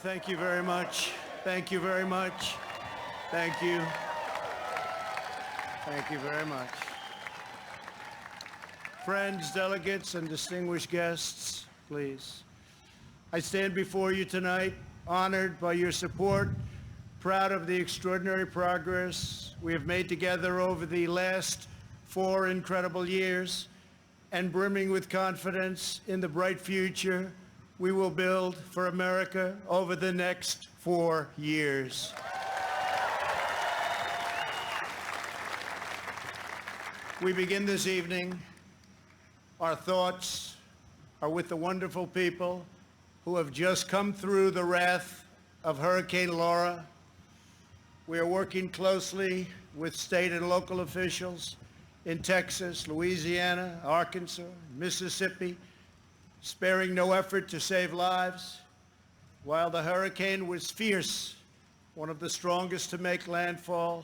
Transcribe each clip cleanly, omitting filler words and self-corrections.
Thank you very much. Thank you very much. Thank you. Thank you very much. Friends, delegates, and distinguished guests, please. I stand before you tonight, honored by your support, proud of the extraordinary progress we have made together over the last 4 incredible years, and brimming with confidence in the bright future we will build for America over the next 4 years. We begin this evening. Our thoughts are with the wonderful people who have just come through the wrath of Hurricane Laura. We are working closely with state and local officials in Texas, Louisiana, Arkansas, Mississippi, sparing no effort to save lives. While the hurricane was fierce, one of the strongest to make landfall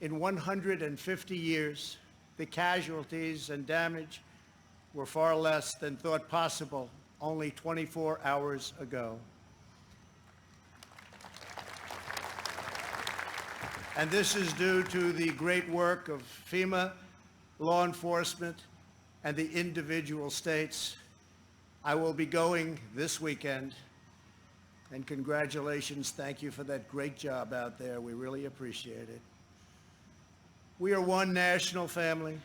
in 150 years, the casualties and damage were far less than thought possible only 24 hours ago. And this is due to the great work of FEMA, law enforcement, and the individual states. I will be going this weekend, and congratulations, thank you for that great job out there. We really appreciate it. We are one national family,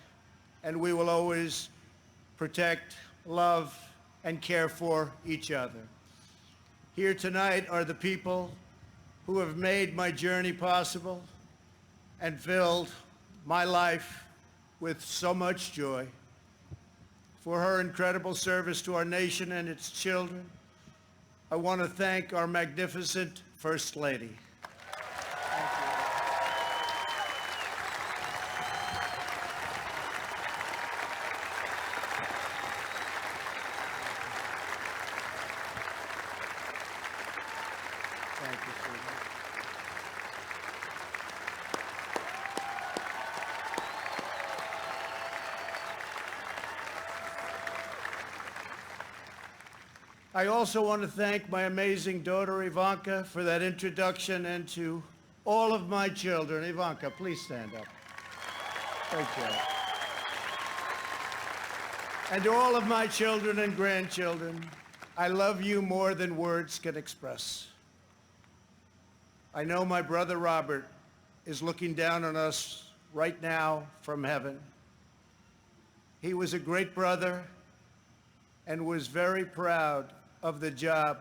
and we will always protect, love, and care for each other. Here tonight are the people who have made my journey possible and filled my life with so much joy. For her incredible service to our nation and its children, I want to thank our magnificent First Lady. Thank you, sweetheart. I also want to thank my amazing daughter, Ivanka, for that introduction, and to all of my children. Ivanka, please stand up. Great job. And to all of my children and grandchildren, I love you more than words can express. I know my brother Robert is looking down on us right now from heaven. He was a great brother and was very proud of the job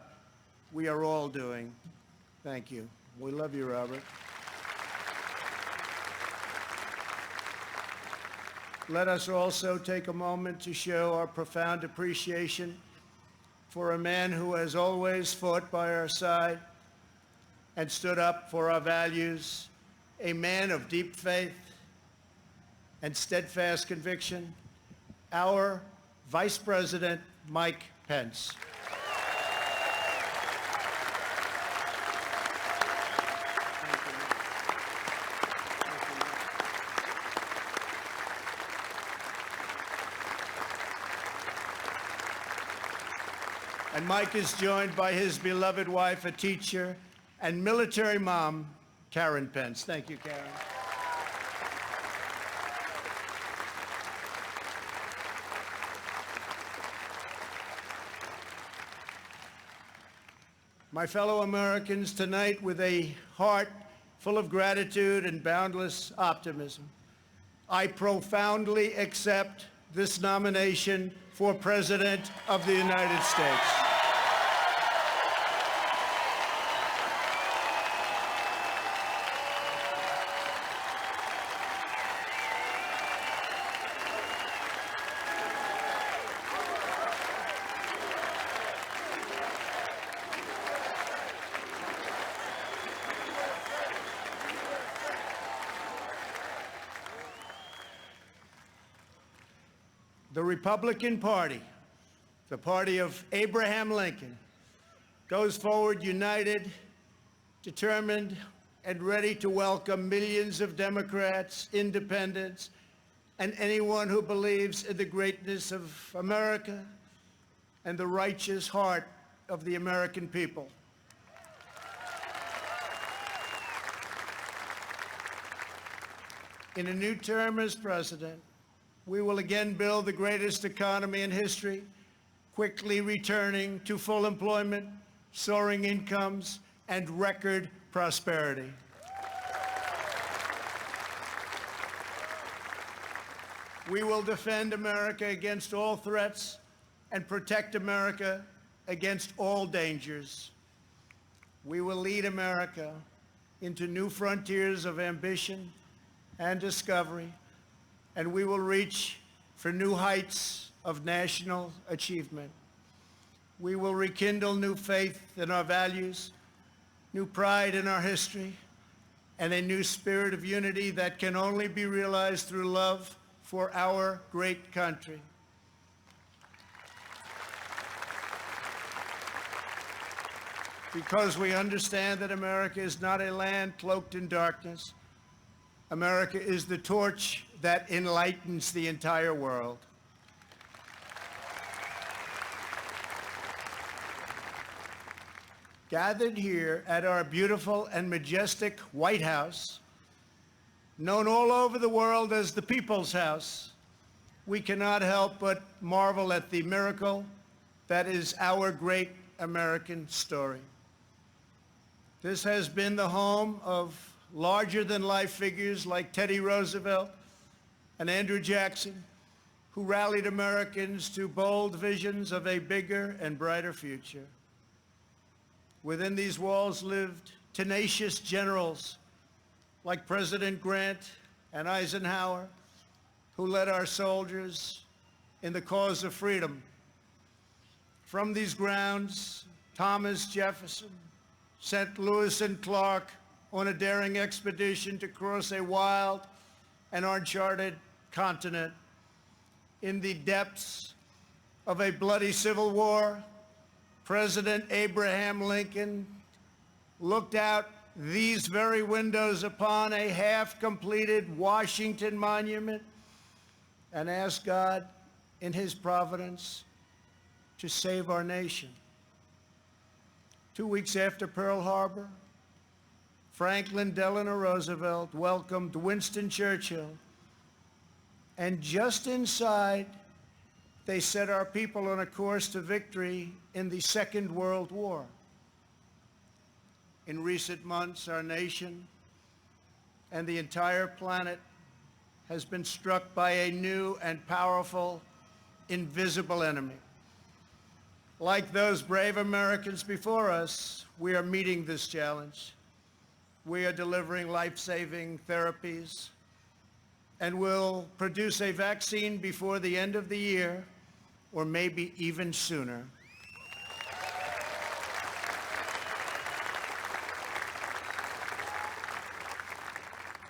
we are all doing. Thank you. We love you, Robert. Let us also take a moment to show our profound appreciation for a man who has always fought by our side and stood up for our values, a man of deep faith and steadfast conviction, our Vice President, Mike Pence. And Mike is joined by his beloved wife, a teacher, and military mom, Karen Pence. Thank you, Karen. My fellow Americans, tonight, with a heart full of gratitude and boundless optimism, I profoundly accept this nomination for President of the United States. The Republican Party, the party of Abraham Lincoln, goes forward united, determined, and ready to welcome millions of Democrats, independents, and anyone who believes in the greatness of America and the righteous heart of the American people. In a new term as president, we will again build the greatest economy in history, quickly returning to full employment, soaring incomes, and record prosperity. We will defend America against all threats and protect America against all dangers. We will lead America into new frontiers of ambition and discovery, and we will reach for new heights of national achievement. We will rekindle new faith in our values, new pride in our history, and a new spirit of unity that can only be realized through love for our great country. Because we understand that America is not a land cloaked in darkness. America is the torch that enlightens the entire world. Gathered here at our beautiful and majestic White House, known all over the world as the People's House, we cannot help but marvel at the miracle that is our great American story. This has been the home of larger-than-life figures like Teddy Roosevelt and Andrew Jackson, who rallied Americans to bold visions of a bigger and brighter future. Within these walls lived tenacious generals like President Grant and Eisenhower, who led our soldiers in the cause of freedom. From these grounds, Thomas Jefferson sent Lewis and Clark on a daring expedition to cross a wild and uncharted continent. In the depths of a bloody civil war, President Abraham Lincoln looked out these very windows upon a half-completed Washington Monument and asked God, in his providence, to save our nation. 2 weeks after Pearl Harbor, Franklin Delano Roosevelt welcomed Winston Churchill, and just inside, they set our people on a course to victory in the Second World War. In recent months, our nation and the entire planet has been struck by a new and powerful, invisible enemy. Like those brave Americans before us, we are meeting this challenge. We are delivering life-saving therapies and will produce a vaccine before the end of the year, or maybe even sooner.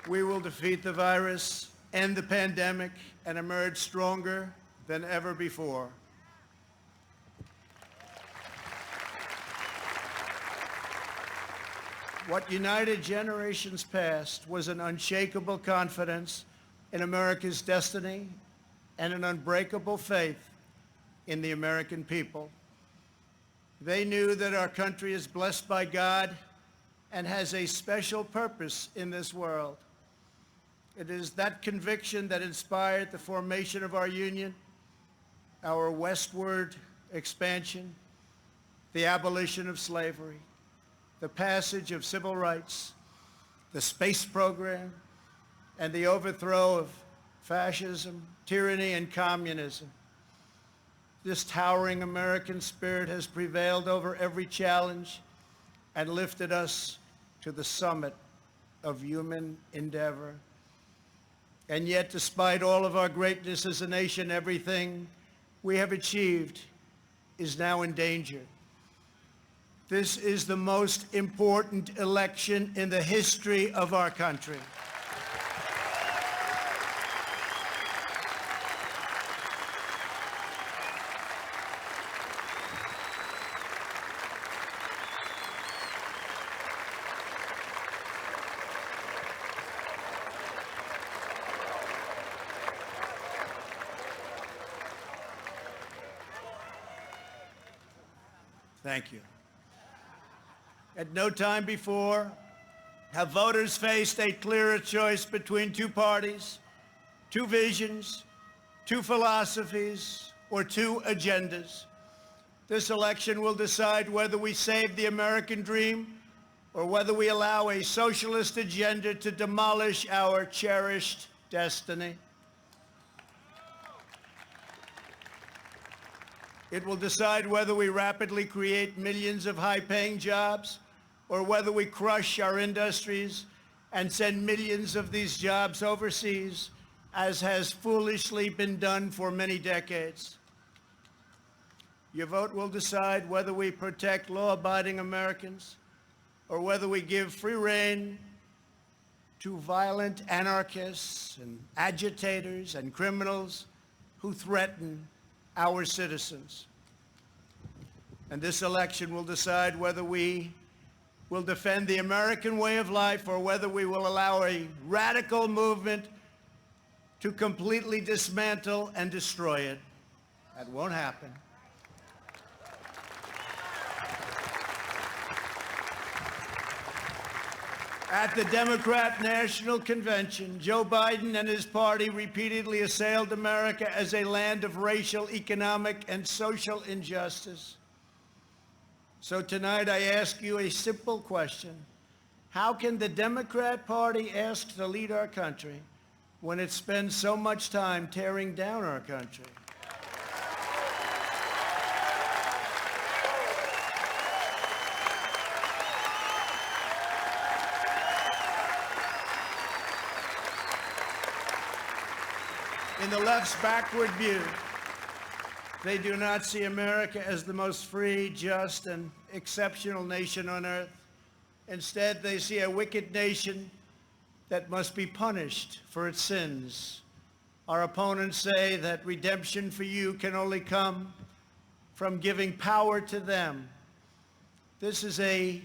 We will defeat the virus, end the pandemic, and emerge stronger than ever before. What united generations past was an unshakable confidence in America's destiny and an unbreakable faith in the American people. They knew that our country is blessed by God and has a special purpose in this world. It is that conviction that inspired the formation of our union, our westward expansion, the abolition of slavery, the passage of civil rights, the space program, and the overthrow of fascism, tyranny, and communism. This towering American spirit has prevailed over every challenge and lifted us to the summit of human endeavor. And yet, despite all of our greatness as a nation, everything we have achieved is now in danger. This is the most important election in the history of our country. Thank you. At no time before have voters faced a clearer choice between two parties, two visions, two philosophies, or two agendas. This election will decide whether we save the American dream or whether we allow a socialist agenda to demolish our cherished destiny. It will decide whether we rapidly create millions of high-paying jobs or whether we crush our industries and send millions of these jobs overseas, as has foolishly been done for many decades. Your vote will decide whether we protect law-abiding Americans or whether we give free rein to violent anarchists and agitators and criminals who threaten our citizens. And this election will decide whether we will defend the American way of life or whether we will allow a radical movement to completely dismantle and destroy it. That won't happen. At the Democrat National Convention, Joe Biden and his party repeatedly assailed America as a land of racial, economic, and social injustice. So tonight I ask you a simple question. How can the Democrat Party ask to lead our country when it spends so much time tearing down our country? In the left's backward view, they do not see America as the most free, just, and exceptional nation on earth. Instead, they see a wicked nation that must be punished for its sins. Our opponents say that redemption for you can only come from giving power to them. This is a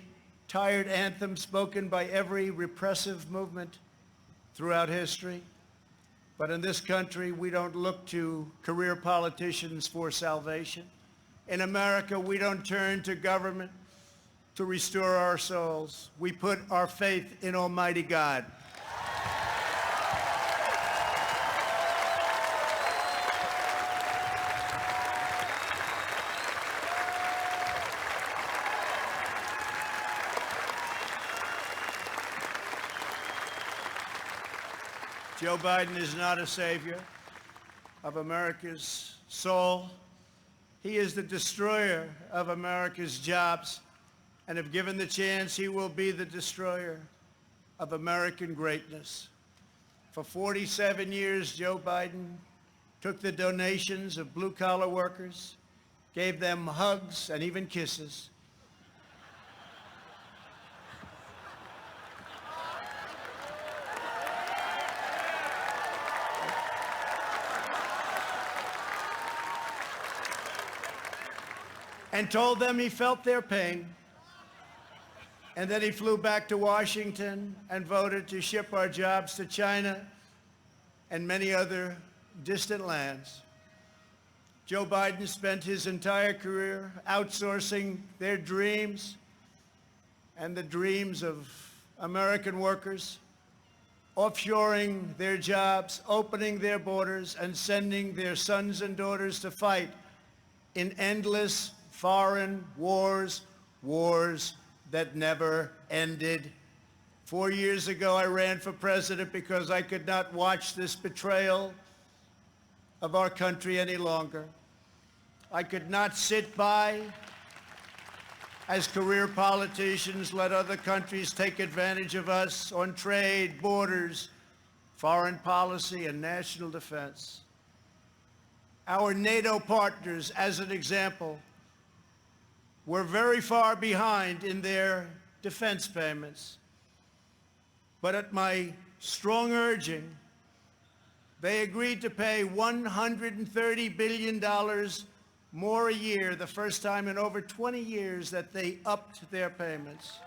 tired anthem spoken by every repressive movement throughout history. But in this country, we don't look to career politicians for salvation. In America, we don't turn to government to restore our souls. We put our faith in Almighty God. Joe Biden is not a savior of America's soul. He is the destroyer of America's jobs, and if given the chance, he will be the destroyer of American greatness. For 47 years, Joe Biden took the donations of blue-collar workers, gave them hugs and even kisses, and told them he felt their pain. And then he flew back to Washington and voted to ship our jobs to China and many other distant lands. Joe Biden spent his entire career outsourcing their dreams and the dreams of American workers, offshoring their jobs, opening their borders, and sending their sons and daughters to fight in endless foreign wars, wars that never ended. 4 years ago, I ran for president because I could not watch this betrayal of our country any longer. I could not sit by as career politicians let other countries take advantage of us on trade, borders, foreign policy, and national defense. Our NATO partners, as an example, were very far behind in their defense payments. But at my strong urging, they agreed to pay $130 billion more a year, the first time in over 20 years that they upped their payments.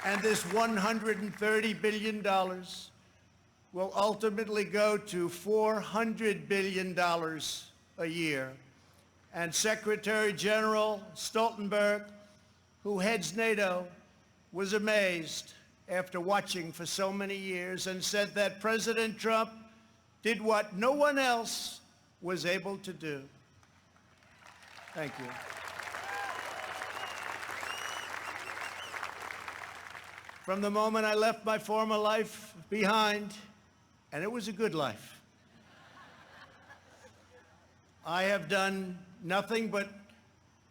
And this $130 billion will ultimately go to $400 billion a year. And Secretary General Stoltenberg, who heads NATO, was amazed after watching for so many years and said that President Trump did what no one else was able to do. Thank you. From the moment I left my former life behind, and it was a good life, I have done nothing but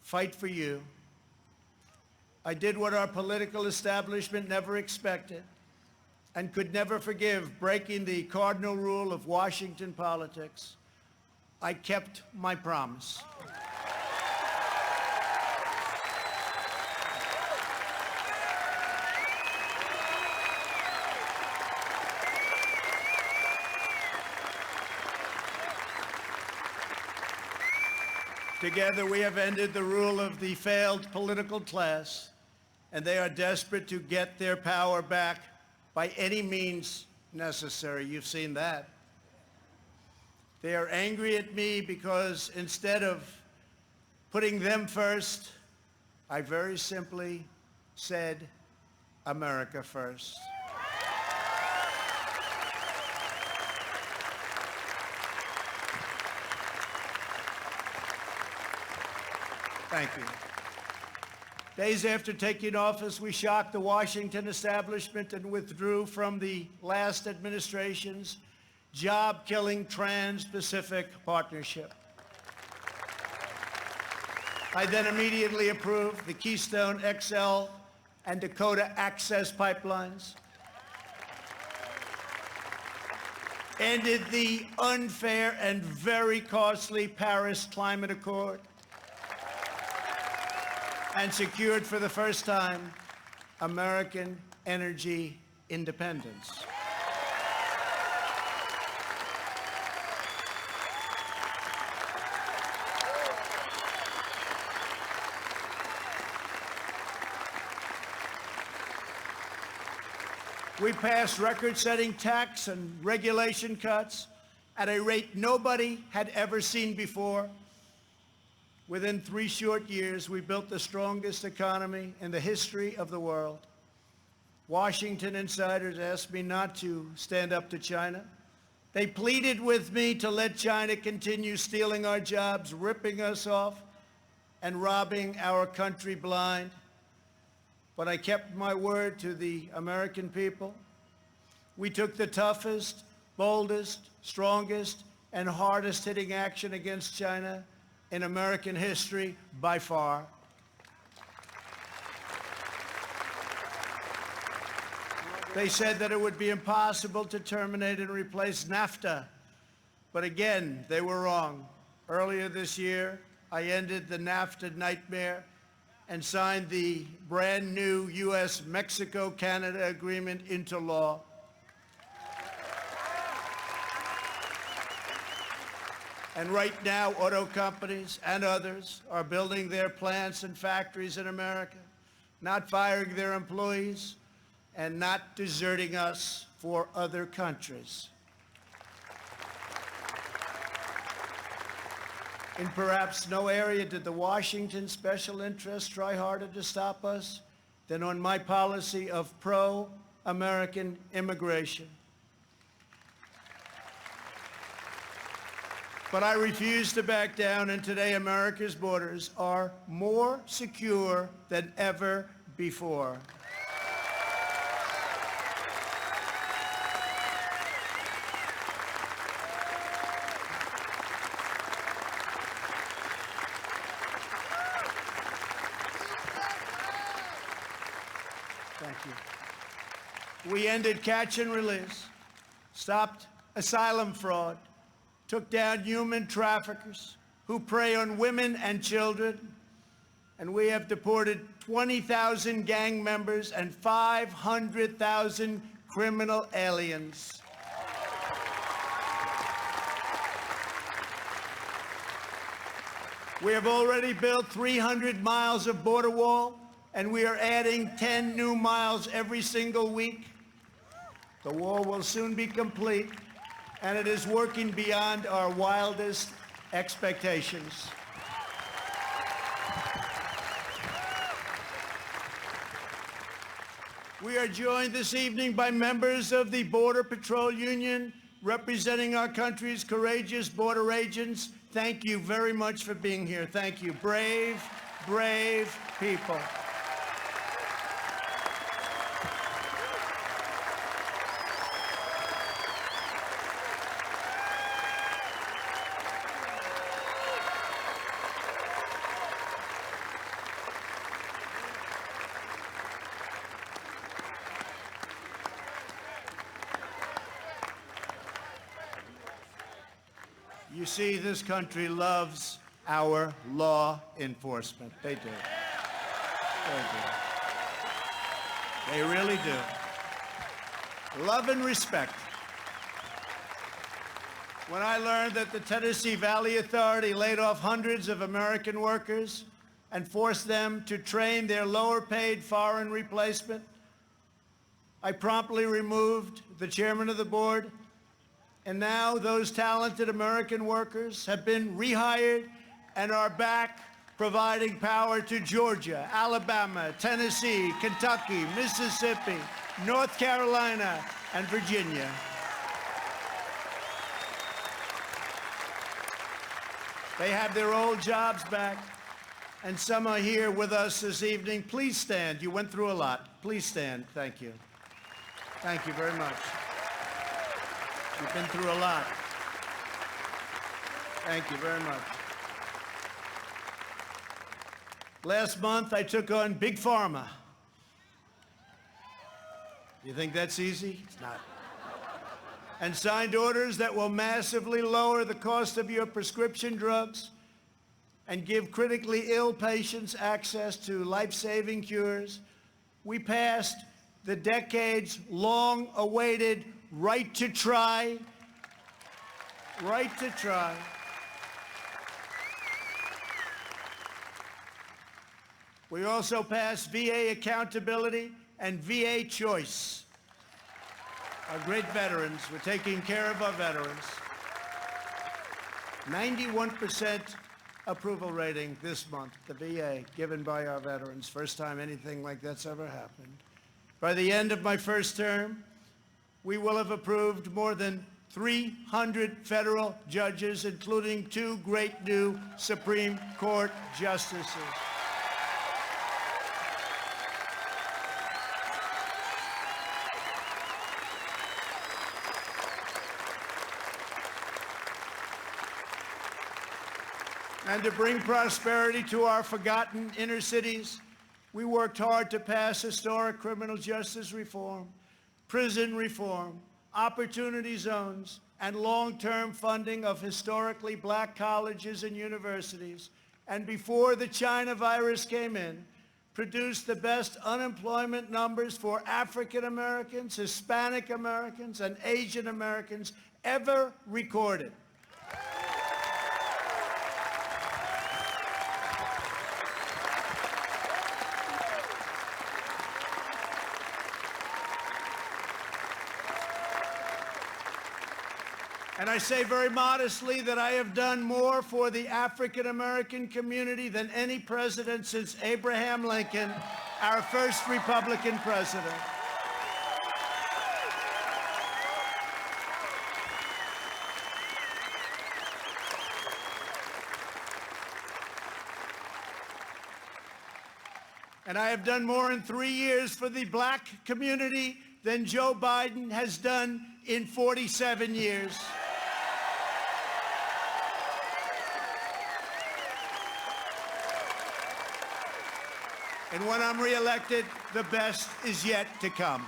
fight for you. I did what our political establishment never expected and could never forgive, breaking the cardinal rule of Washington politics. I kept my promise. Together, we have ended the rule of the failed political class, and they are desperate to get their power back by any means necessary. You've seen that. They are angry at me because instead of putting them first, I very simply said, America first. Thank you. Days after taking office, we shocked the Washington establishment and withdrew from the last administration's job-killing Trans-Pacific Partnership. I then immediately approved the Keystone XL and Dakota Access pipelines, ended the unfair and very costly Paris Climate Accord, and secured for the first time American energy independence. We passed record-setting tax and regulation cuts at a rate nobody had ever seen before. Within 3 short years, we built the strongest economy in the history of the world. Washington insiders asked me not to stand up to China. They pleaded with me to let China continue stealing our jobs, ripping us off, and robbing our country blind. But I kept my word to the American people. We took the toughest, boldest, strongest, and hardest-hitting action against China in American history by far. They said that it would be impossible to terminate and replace NAFTA. But again, they were wrong. Earlier this year, I ended the NAFTA nightmare and signed the brand new U.S.-Mexico-Canada agreement into law. And right now, auto companies and others are building their plants and factories in America, not firing their employees, and not deserting us for other countries. In perhaps no area did the Washington special interests try harder to stop us than on my policy of pro-American immigration. But I refuse to back down, and today America's borders are more secure than ever before. Thank you. We ended catch and release, stopped asylum fraud, took down human traffickers who prey on women and children, and we have deported 20,000 gang members and 500,000 criminal aliens. We have already built 300 miles of border wall, and we are adding 10 new miles every single week. The wall will soon be complete, and it is working beyond our wildest expectations. We are joined this evening by members of the Border Patrol Union representing our country's courageous border agents. Thank you very much for being here. Thank you. Brave, brave people. You see, this country loves our law enforcement. They do. They do. They really do. Love and respect. When I learned that the Tennessee Valley Authority laid off hundreds of American workers and forced them to train their lower-paid foreign replacement, I promptly removed the chairman of the board. And now those talented American workers have been rehired and are back providing power to Georgia, Alabama, Tennessee, Kentucky, Mississippi, North Carolina, and Virginia. They have their old jobs back, and some are here with us this evening. Please stand. You went through a lot. Please stand. Thank you. Thank you very much. You've been through a lot. Thank you very much. Last month, I took on Big Pharma. You think that's easy? It's not. And signed orders that will massively lower the cost of your prescription drugs and give critically ill patients access to life-saving cures. We passed the decades-long-awaited right to try. Right to try. We also passed VA accountability and VA choice. Our great veterans, we're taking care of our veterans. 91% approval rating this month, the VA, given by our veterans. First time anything like that's ever happened. By the end of my first term, we will have approved more than 300 federal judges, including 2 great new Supreme Court justices. And to bring prosperity to our forgotten inner cities, we worked hard to pass historic criminal justice reform, prison reform, opportunity zones, and long-term funding of historically black colleges and universities. And before the China virus came in, produced the best unemployment numbers for African Americans, Hispanic Americans, and Asian Americans ever recorded. And I say very modestly that I have done more for the African-American community than any president since Abraham Lincoln, our first Republican president. And I have done more in 3 years for the black community than Joe Biden has done in 47 years. And when I'm reelected, the best is yet to come.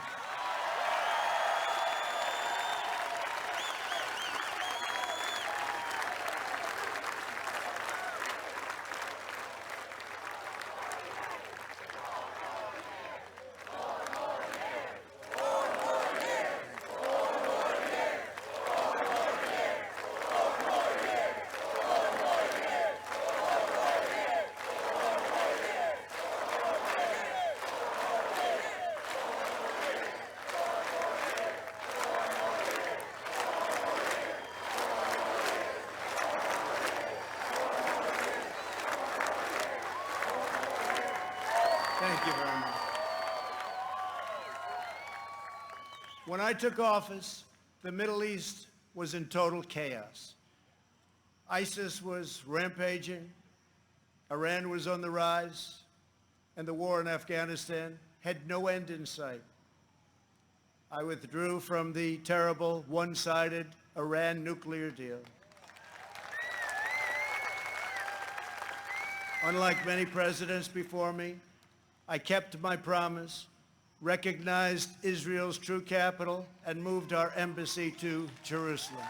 Thank you very much. When I took office, the Middle East was in total chaos. ISIS was rampaging, Iran was on the rise, and the war in Afghanistan had no end in sight. I withdrew from the terrible one-sided Iran nuclear deal. Unlike many presidents before me, I kept my promise, recognized Israel's true capital, and moved our embassy to Jerusalem.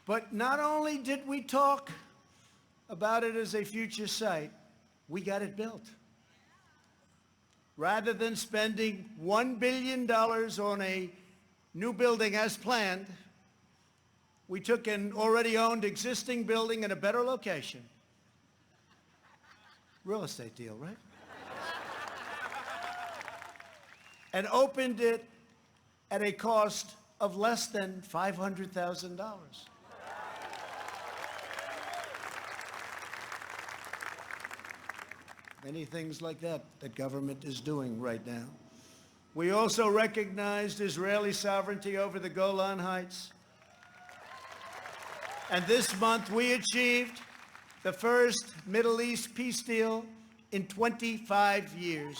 But not only did we talk about it as a future site, we got it built. Rather than spending $1 billion on a new building as planned, we took an already owned existing building in a better location. Real estate deal, right? And opened it at a cost of less than $500,000. Many things like that government is doing right now. We also recognized Israeli sovereignty over the Golan Heights. And this month we achieved the first Middle East peace deal in 25 years.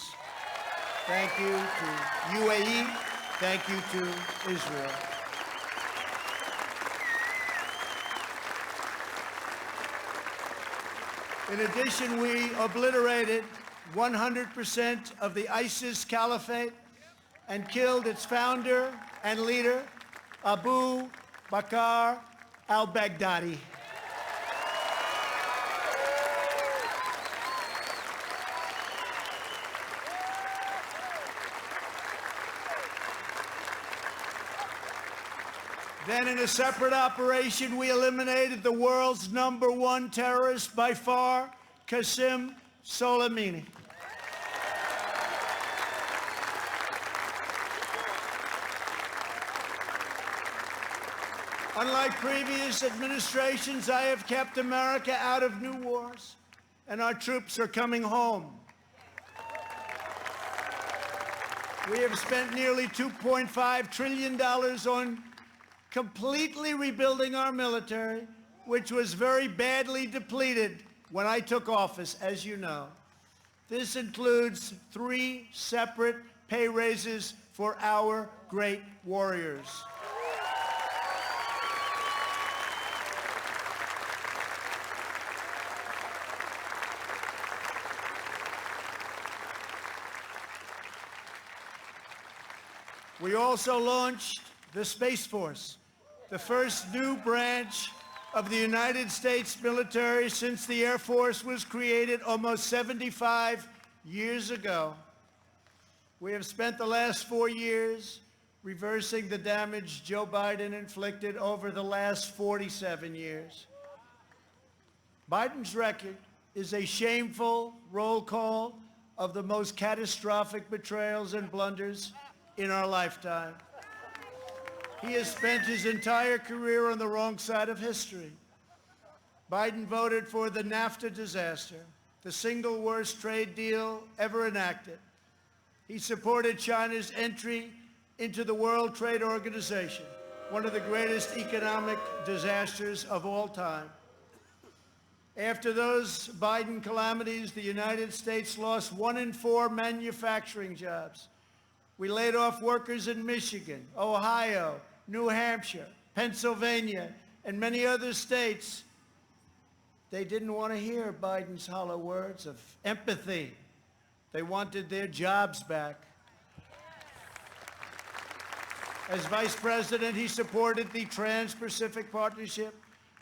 Thank you to UAE. Thank you to Israel. In addition, we obliterated 100% of the ISIS caliphate and killed its founder and leader, Abu Bakr al-Baghdadi. Then in a separate operation, we eliminated the world's #1 terrorist by far, Qasem Soleimani. Unlike previous administrations, I have kept America out of new wars, and our troops are coming home. We have spent nearly $2.5 trillion on completely rebuilding our military, which was very badly depleted when I took office, as you know. This includes 3 separate pay raises for our great warriors. We also launched the Space Force, the first new branch of the United States military since the Air Force was created almost 75 years ago. We have spent the last 4 years reversing the damage Joe Biden inflicted over the last 47 years. Biden's record is a shameful roll call of the most catastrophic betrayals and blunders in our lifetime. He has spent his entire career on the wrong side of history. Biden voted for the NAFTA disaster, the single worst trade deal ever enacted. He supported China's entry into the World Trade Organization, one of the greatest economic disasters of all time. After those Biden calamities, the United States lost 1 in 4 manufacturing jobs. We laid off workers in Michigan, Ohio, New Hampshire, Pennsylvania, and many other states. They didn't want to hear Biden's hollow words of empathy. They wanted their jobs back. As vice president, he supported the Trans-Pacific Partnership,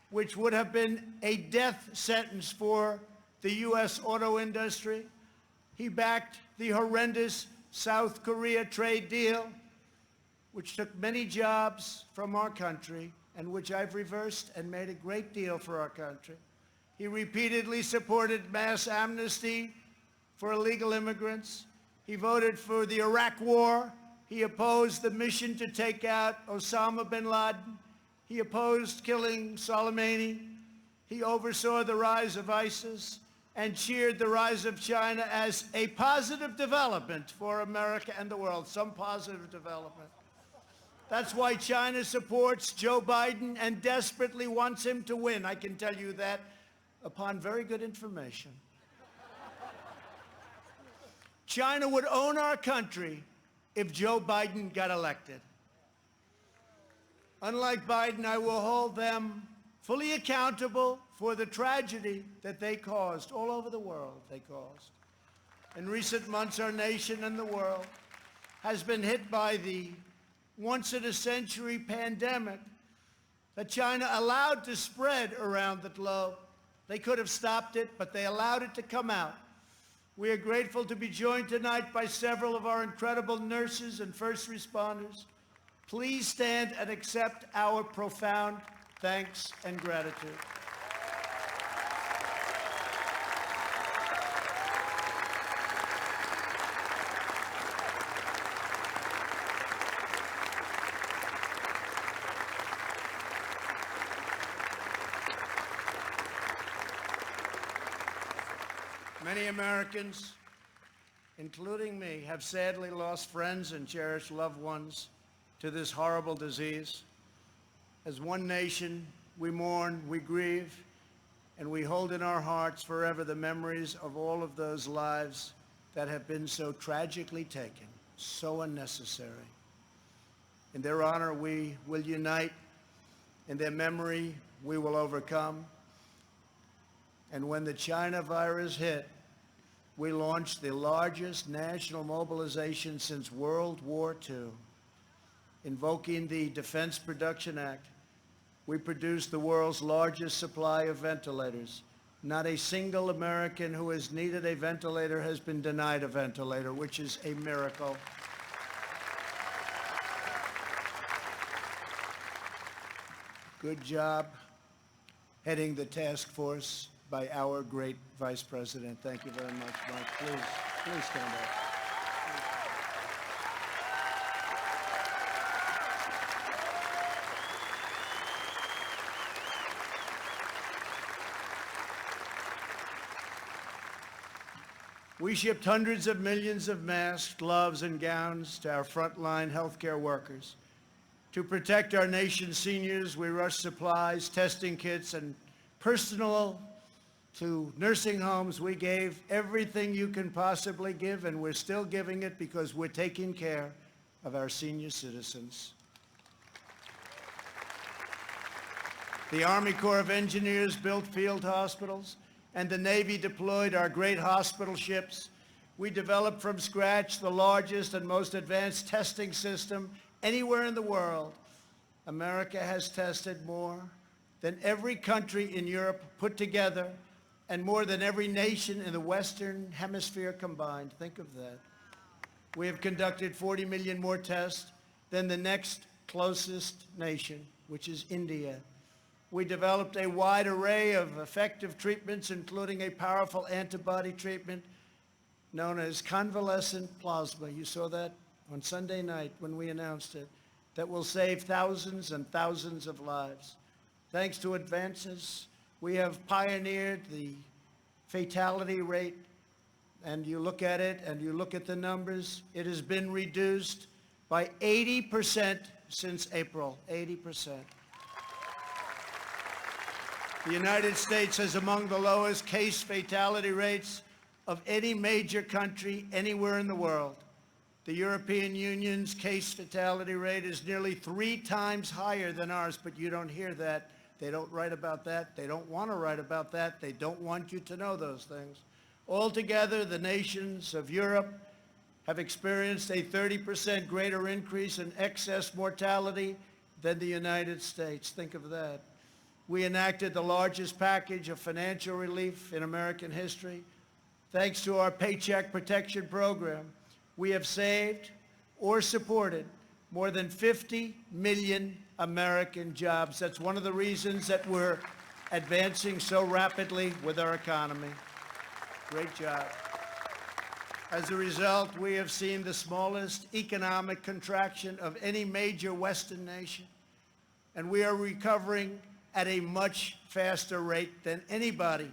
which would have been a death sentence for the U.S. auto industry. He backed the horrendous South Korea trade deal, which took many jobs from our country and which I've reversed and made a great deal for our country. He repeatedly supported mass amnesty for illegal immigrants. He voted for the Iraq War He opposed the mission to take out Osama bin Laden. He opposed killing Soleimani. He oversaw the rise of ISIS and cheered the rise of China as a positive development for America and the world, some positive development. That's why China supports Joe Biden and desperately wants him to win. I can tell you that upon very good information. China would own our country if Joe Biden got elected. Unlike Biden, I will hold them fully accountable for the tragedy that they caused all over the world. In recent months, our nation and the world has been hit by the once-in-a-century pandemic that China allowed to spread around the globe. They could have stopped it, but they allowed it to come out. We are grateful to be joined tonight by several of our incredible nurses and first responders. Please stand and accept our profound thanks and gratitude. Many Americans, including me, have sadly lost friends and cherished loved ones to this horrible disease. As one nation, we mourn, we grieve, and we hold in our hearts forever the memories of all of those lives that have been so tragically taken, so unnecessary. In their honor, we will unite. In their memory, we will overcome. And when the China virus hit, we launched the largest national mobilization since World War II. Invoking the Defense Production Act, we produced the world's largest supply of ventilators. Not a single American who has needed a ventilator has been denied a ventilator, which is a miracle. Good job heading the task force by our great Vice President. Thank you very much, Mike. Please stand up. We shipped hundreds of millions of masks, gloves, and gowns to our frontline healthcare workers. To protect our nation's seniors, we rushed supplies, testing kits, and personal to nursing homes. We gave everything you can possibly give, and we're still giving it because we're taking care of our senior citizens. The Army Corps of Engineers built field hospitals, and the Navy deployed our great hospital ships. We developed from scratch the largest and most advanced testing system anywhere in the world. America has tested more than every country in Europe put together, and more than every nation in the Western Hemisphere combined. Think of that. We have conducted 40 million more tests than the next closest nation, which is India. We developed a wide array of effective treatments, including a powerful antibody treatment known as convalescent plasma. You saw that on Sunday night when we announced it, that will save thousands and thousands of lives. Thanks to advances, we have pioneered the fatality rate, and you look at it and you look at the numbers, it has been reduced by 80% since April, 80%. The United States has among the lowest case fatality rates of any major country anywhere in the world. The European Union's case fatality rate is nearly 3 times higher than ours, but you don't hear that. They don't write about that. They don't want to write about that. They don't want you to know those things. Altogether, the nations of Europe have experienced a 30% greater increase in excess mortality than the United States. Think of that. We enacted the largest package of financial relief in American history. Thanks to our Paycheck Protection Program, we have saved or supported more than 50 million American jobs. That's one of the reasons that we're advancing so rapidly with our economy. Great job. As a result, we have seen the smallest economic contraction of any major Western nation, and we are recovering at a much faster rate than anybody.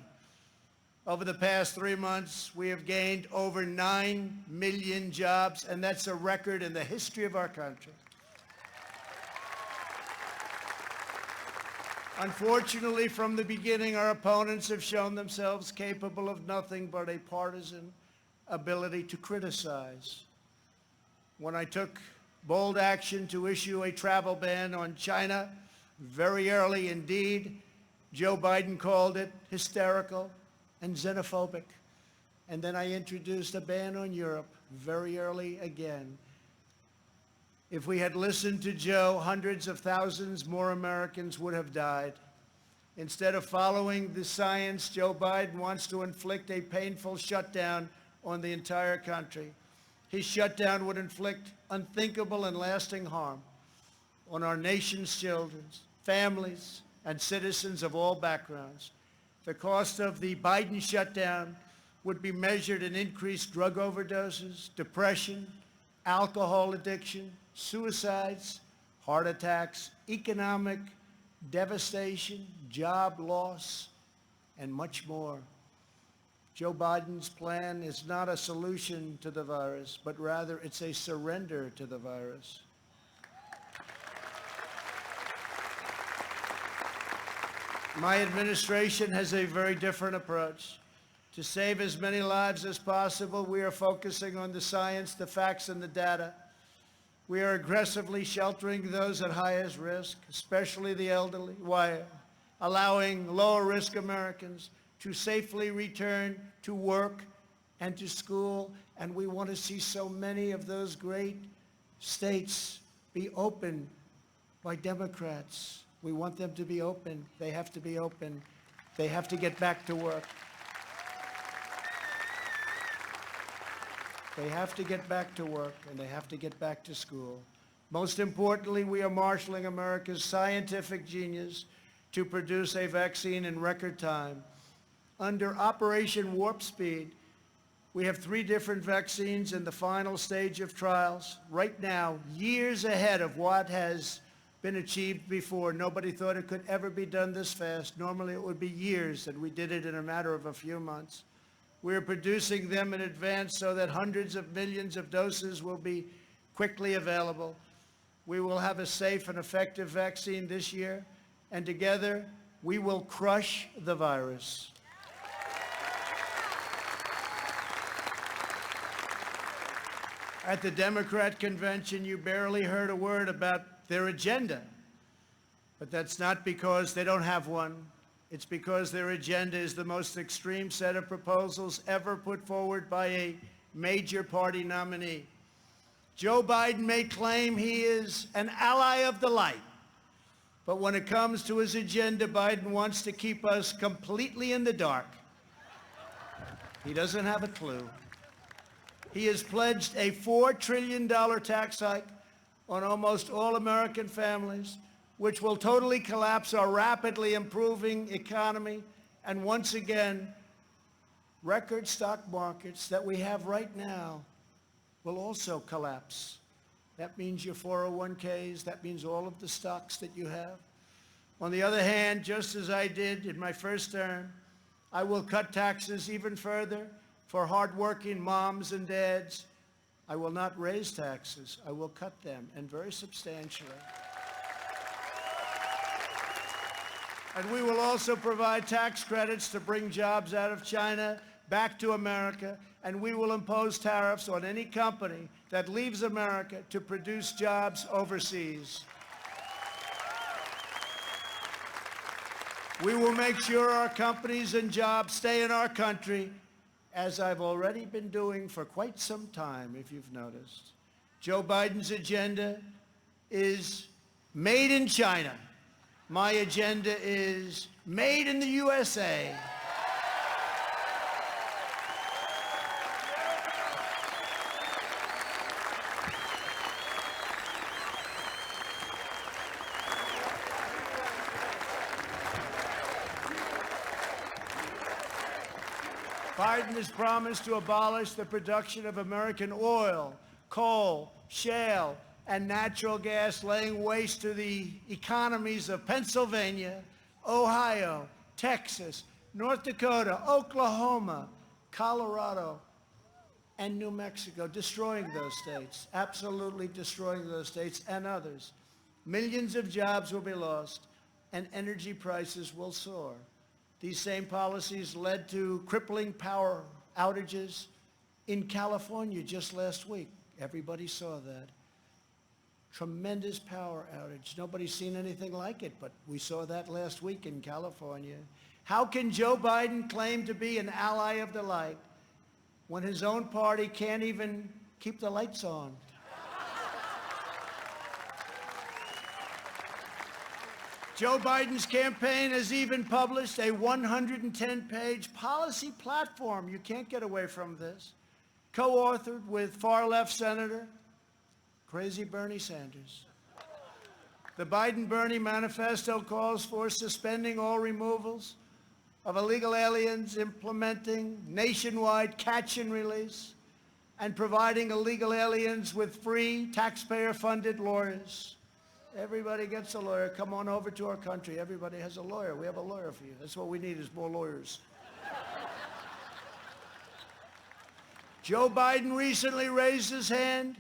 Over the past 3 months, we have gained over 9 million jobs, and that's a record in the history of our country. Unfortunately, from the beginning, our opponents have shown themselves capable of nothing but a partisan ability to criticize. When I took bold action to issue a travel ban on China very early indeed, Joe Biden called it hysterical and xenophobic. And then I introduced a ban on Europe very early again. If we had listened to Joe, hundreds of thousands more Americans would have died. Instead of following the science, Joe Biden wants to inflict a painful shutdown on the entire country. His shutdown would inflict unthinkable and lasting harm on our nation's children, families, and citizens of all backgrounds. The cost of the Biden shutdown would be measured in increased drug overdoses, depression, alcohol addiction, suicides, heart attacks, economic devastation, job loss, and much more. Joe Biden's plan is not a solution to the virus, but rather it's a surrender to the virus. My administration has a very different approach. To save as many lives as possible, we are focusing on the science, the facts, and the data. We are aggressively sheltering those at highest risk, especially the elderly, while allowing lower-risk Americans to safely return to work and to school. And we want to see so many of those great states be opened by Democrats. We want them to be open. They have to be open. They have to get back to work. They have to get back to work, and they have to get back to school. Most importantly, we are marshaling America's scientific genius to produce a vaccine in record time. Under Operation Warp Speed, we have 3 different vaccines in the final stage of trials. Right now, years ahead of what has been achieved before. Nobody thought it could ever be done this fast. Normally, it would be years, and we did it in a matter of a few months. We are producing them in advance so that hundreds of millions of doses will be quickly available. We will have a safe and effective vaccine this year, and together we will crush the virus. At the Democrat convention, you barely heard a word about their agenda. But that's not because they don't have one. It's because their agenda is the most extreme set of proposals ever put forward by a major party nominee. Joe Biden may claim he is an ally of the light, but when it comes to his agenda, Biden wants to keep us completely in the dark. He doesn't have a clue. He has pledged a $4 trillion tax hike on almost all American families, which will totally collapse our rapidly improving economy, and once again, record stock markets that we have right now will also collapse. That means your 401ks, that means all of the stocks that you have. On the other hand, just as I did in my first term, I will cut taxes even further for hardworking moms and dads. I will not raise taxes. I will cut them, and very substantially. And we will also provide tax credits to bring jobs out of China back to America, and we will impose tariffs on any company that leaves America to produce jobs overseas. We will make sure our companies and jobs stay in our country, as I've already been doing for quite some time, if you've noticed. Joe Biden's agenda is made in China. My agenda is made in the USA. Biden has promised to abolish the production of American oil, coal, shale, and natural gas, laying waste to the economies of Pennsylvania, Ohio, Texas, North Dakota, Oklahoma, Colorado, and New Mexico, destroying those states, absolutely destroying those states and others. Millions of jobs will be lost, and energy prices will soar. These same policies led to crippling power outages in California just last week. Everybody saw that. Tremendous power outage. Nobody's seen anything like it, but we saw that last week in California. How can Joe Biden claim to be an ally of the light when his own party can't even keep the lights on? Joe Biden's campaign has even published a 110-page policy platform. You can't get away from this. Co-authored with far-left Senator, crazy Bernie Sanders. The Biden-Bernie manifesto calls for suspending all removals of illegal aliens, implementing nationwide catch and release, and providing illegal aliens with free taxpayer-funded lawyers. Everybody gets a lawyer. Come on over to our country. Everybody has a lawyer. We have a lawyer for you. That's what we need is more lawyers. Joe Biden recently raised his hand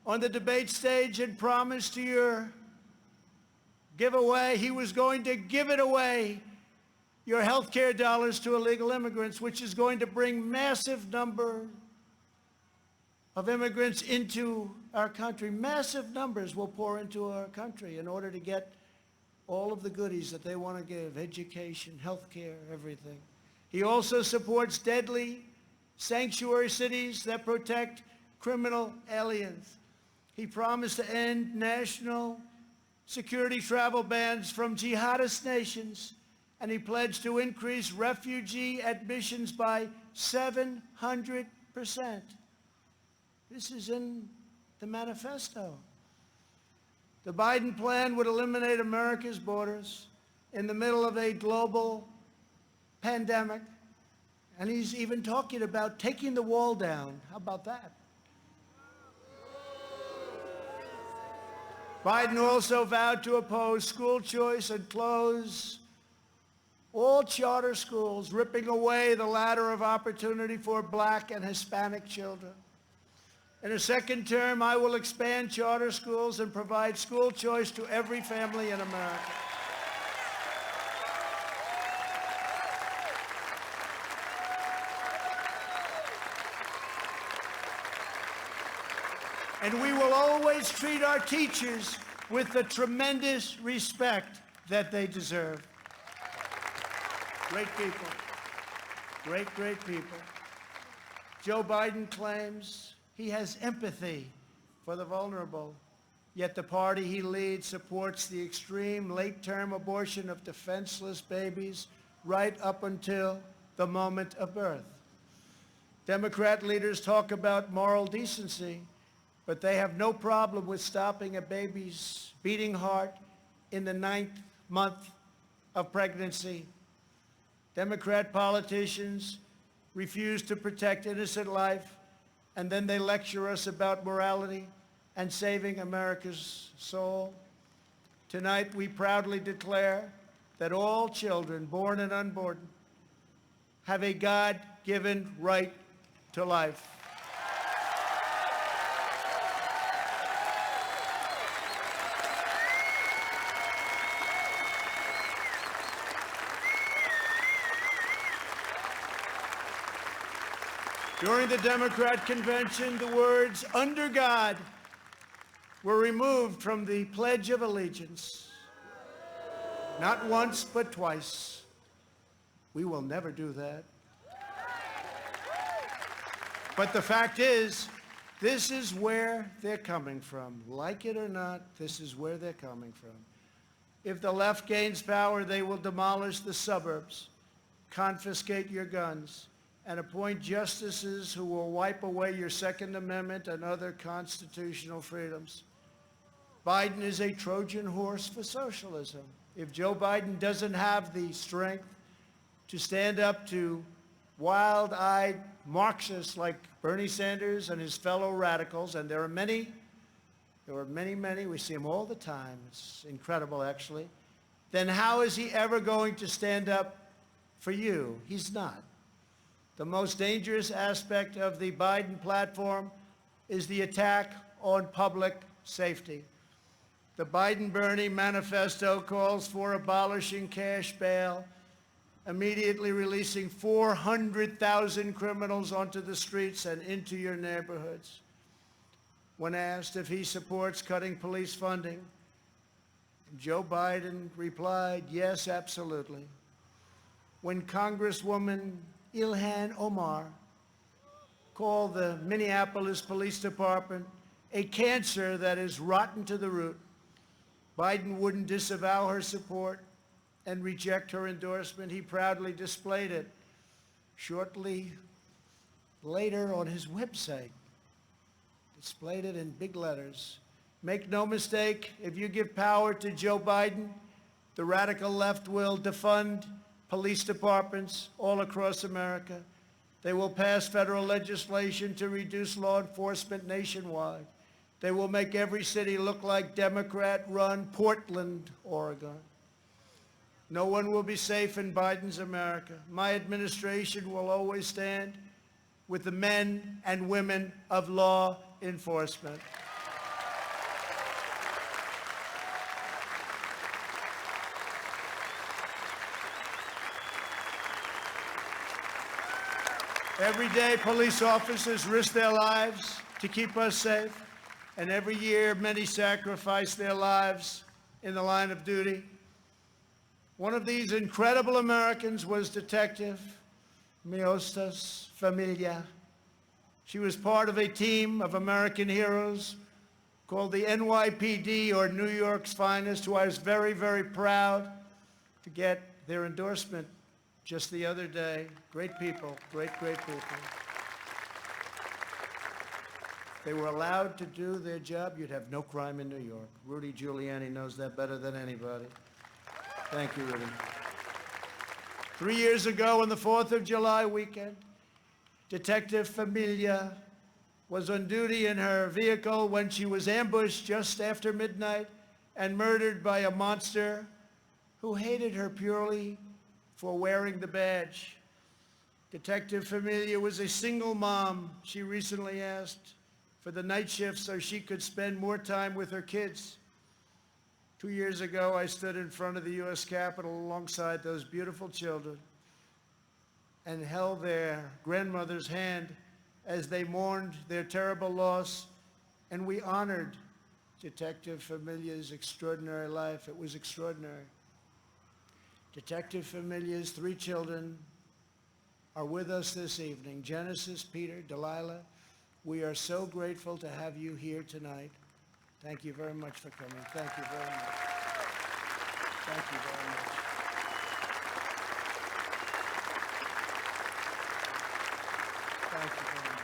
on the debate stage and promised to your giveaway, he was going to give it away, your health care dollars to illegal immigrants, which is going to bring massive number of immigrants into our country. Massive numbers will pour into our country in order to get all of the goodies that they want to give, education, health care, everything. He also supports deadly sanctuary cities that protect criminal aliens. He promised to end national security travel bans from jihadist nations, and he pledged to increase refugee admissions by 700%. This is in the manifesto. The Biden plan would eliminate America's borders in the middle of a global pandemic, and he's even talking about taking the wall down. How about that? Biden also vowed to oppose school choice and close all charter schools, ripping away the ladder of opportunity for Black and Hispanic children. In a second term, I will expand charter schools and provide school choice to every family in America. And we will always treat our teachers with the tremendous respect that they deserve. Great people. Great, great people. Joe Biden claims he has empathy for the vulnerable, yet the party he leads supports the extreme late-term abortion of defenseless babies right up until the moment of birth. Democrat leaders talk about moral decency, but they have no problem with stopping a baby's beating heart in the 9th month of pregnancy. Democrat politicians refuse to protect innocent life, and then they lecture us about morality and saving America's soul. Tonight, we proudly declare that all children, born and unborn, have a God-given right to life. During the Democrat convention, the words "under God" were removed from the Pledge of Allegiance. Not once, but twice. We will never do that. But the fact is, this is where they're coming from. Like it or not, this is where they're coming from. If the left gains power, they will demolish the suburbs, confiscate your guns, and appoint justices who will wipe away your Second Amendment and other constitutional freedoms. Biden is a Trojan horse for socialism. If Joe Biden doesn't have the strength to stand up to wild-eyed Marxists like Bernie Sanders and his fellow radicals, and there are many, we see them all the time, it's incredible actually, then how is he ever going to stand up for you? He's not. The most dangerous aspect of the Biden platform is the attack on public safety. The Biden-Bernie manifesto calls for abolishing cash bail, immediately releasing 400,000 criminals onto the streets and into your neighborhoods. When asked if he supports cutting police funding, Joe Biden replied, yes, absolutely. When Congresswoman Ilhan Omar called the Minneapolis Police Department a cancer that is rotten to the root, Biden wouldn't disavow her support and reject her endorsement. He proudly displayed it shortly later on his website. Displayed it in big letters. Make no mistake, if you give power to Joe Biden, the radical left will defund police departments all across America. They will pass federal legislation to reduce law enforcement nationwide. They will make every city look like Democrat-run Portland, Oregon. No one will be safe in Biden's America. My administration will always stand with the men and women of law enforcement. Every day, police officers risk their lives to keep us safe, and every year, many sacrifice their lives in the line of duty. One of these incredible Americans was Detective Miostas Familia. She was part of a team of American heroes called the NYPD, or New York's Finest, who I was very, very proud to get their endorsement just the other day. Great people, great, great people. They were allowed to do their job. You'd have no crime in New York. Rudy Giuliani knows that better than anybody. Thank you, Rudy. 3 years ago, on the 4th of July weekend, Detective Familia was on duty in her vehicle when she was ambushed just after midnight and murdered by a monster who hated her purely for wearing the badge. Detective Familia was a single mom. She recently asked for the night shift so she could spend more time with her kids. 2 years ago, I stood in front of the U.S. Capitol alongside those beautiful children and held their grandmother's hand as they mourned their terrible loss, and we honored Detective Familia's extraordinary life. It was extraordinary. Detective Familia's 3 children are with us this evening. Genesis, Peter, Delilah, we are so grateful to have you here tonight. Thank you very much for coming. Thank you very much. Thank you very much. Thank you very much.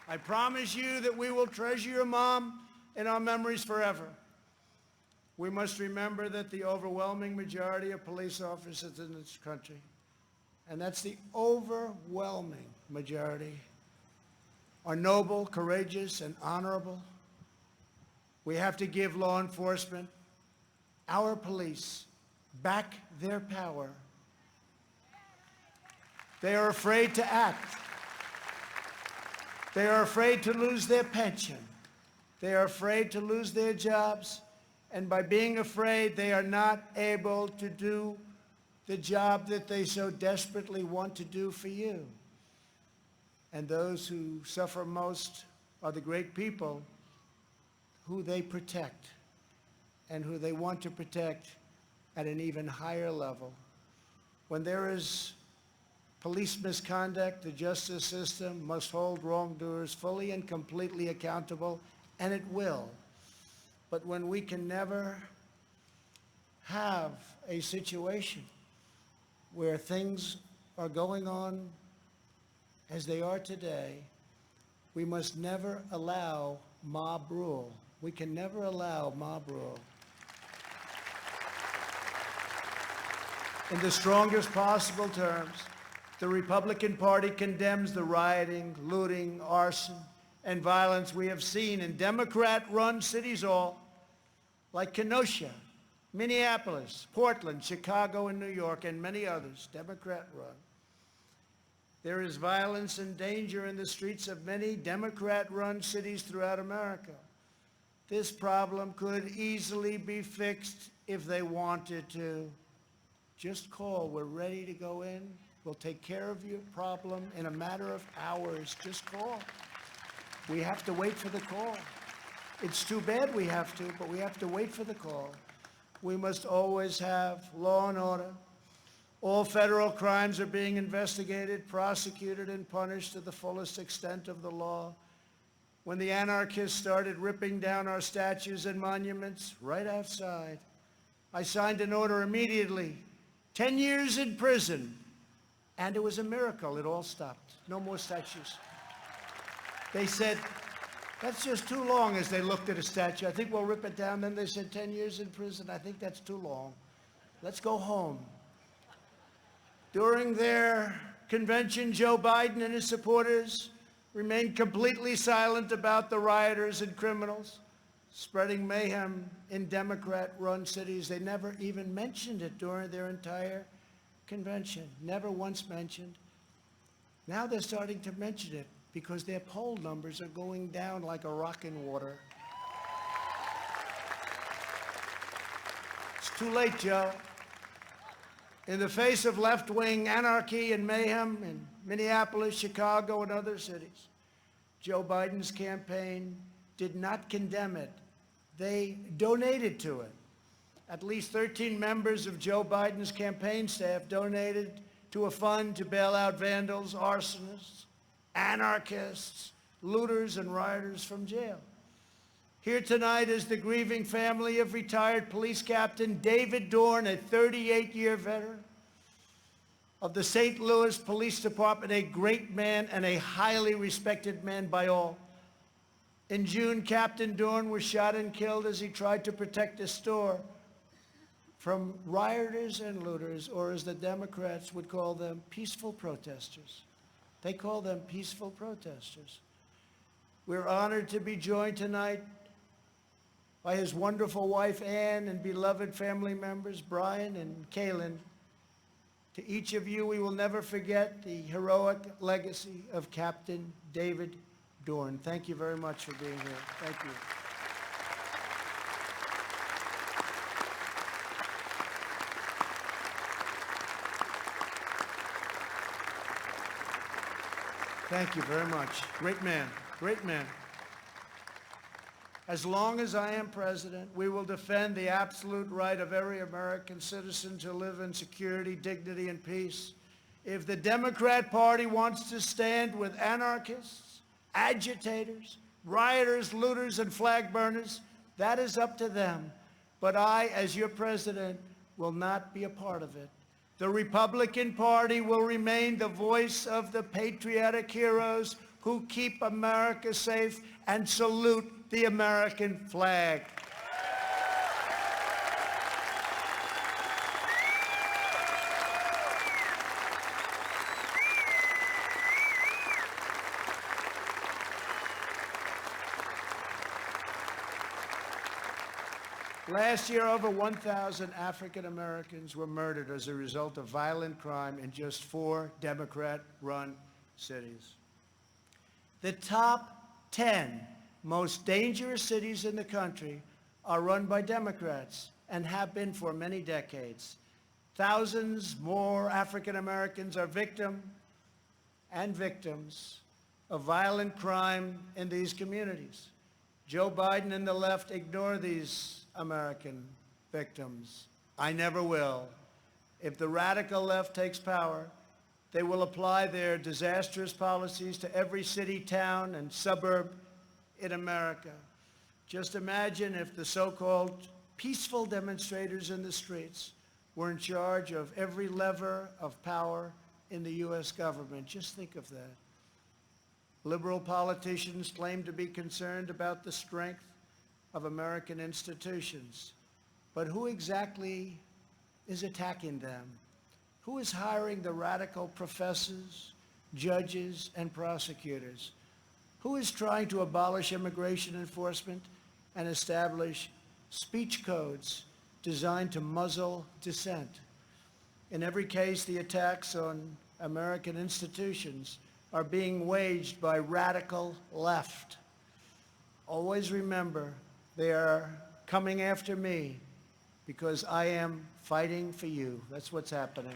I promise you that we will treasure your mom in our memories forever. We must remember that the overwhelming majority of police officers in this country, and that's the overwhelming majority, are noble, courageous, and honorable. We have to give law enforcement, our police, back their power. They are afraid to act. They are afraid to lose their pension. They are afraid to lose their jobs. And by being afraid, they are not able to do the job that they so desperately want to do for you. And those who suffer most are the great people who they protect and who they want to protect at an even higher level. When there is police misconduct, the justice system must hold wrongdoers fully and completely accountable, and it will. But when we can never have a situation where things are going on as they are today, we must never allow mob rule. We can never allow mob rule. In the strongest possible terms, the Republican Party condemns the rioting, looting, arson, and violence we have seen in Democrat-run cities all, like Kenosha, Minneapolis, Portland, Chicago, and New York, and many others, Democrat-run. There is violence and danger in the streets of many Democrat-run cities throughout America. This problem could easily be fixed if they wanted to. Just call. We're ready to go in. We'll take care of your problem in a matter of hours. Just call. We have to wait for the call. It's too bad we have to, but we have to wait for the call. We must always have law and order. All federal crimes are being investigated, prosecuted, and punished to the fullest extent of the law. When the anarchists started ripping down our statues and monuments right outside, I signed an order immediately, 10 years in prison, and it was a miracle. It all stopped. No more statues. They said, that's just too long, as they looked at a statue. I think we'll rip it down. Then they said 10 years in prison. I think that's too long. Let's go home. During their convention, Joe Biden and his supporters remained completely silent about the rioters and criminals spreading mayhem in Democrat-run cities. They never even mentioned it during their entire convention. Never once mentioned. Now they're starting to mention it because their poll numbers are going down like a rock in water. It's too late, Joe. In the face of left-wing anarchy and mayhem in Minneapolis, Chicago, and other cities, Joe Biden's campaign did not condemn it. They donated to it. At least 13 members of Joe Biden's campaign staff donated to a fund to bail out vandals, arsonists, anarchists, looters, and rioters from jail. Here tonight is the grieving family of retired police captain David Dorn, a 38-year veteran of the St. Louis Police Department, a great man and a highly respected man by all. In June, Captain Dorn was shot and killed as he tried to protect a store from rioters and looters, or as the Democrats would call them, peaceful protesters. They call them peaceful protesters. We're honored to be joined tonight by his wonderful wife, Ann, and beloved family members, Brian and Kaylin. To each of you, we will never forget the heroic legacy of Captain David Dorn. Thank you very much for being here. Thank you. Thank you very much. Great man. Great man. As long as I am president, we will defend the absolute right of every American citizen to live in security, dignity, and peace. If the Democrat Party wants to stand with anarchists, agitators, rioters, looters, and flag burners, that is up to them. But I, as your president, will not be a part of it. The Republican Party will remain the voice of the patriotic heroes who keep America safe and salute the American flag. Last year, over 1,000 African Americans were murdered as a result of violent crime in just 4 Democrat-run cities. The top 10 most dangerous cities in the country are run by Democrats and have been for many decades. Thousands more African Americans are victims of violent crime in these communities. Joe Biden and the left ignore these American victims. I never will. If the radical left takes power, they will apply their disastrous policies to every city, town, and suburb in America. Just imagine if the so-called peaceful demonstrators in the streets were in charge of every lever of power in the U.S. government. Just think of that. Liberal politicians claim to be concerned about the strength of American institutions. But who exactly is attacking them? Who is hiring the radical professors, judges, and prosecutors? Who is trying to abolish immigration enforcement and establish speech codes designed to muzzle dissent? In every case, the attacks on American institutions are being waged by radical left. Always remember, they are coming after me because I am fighting for you. That's what's happening.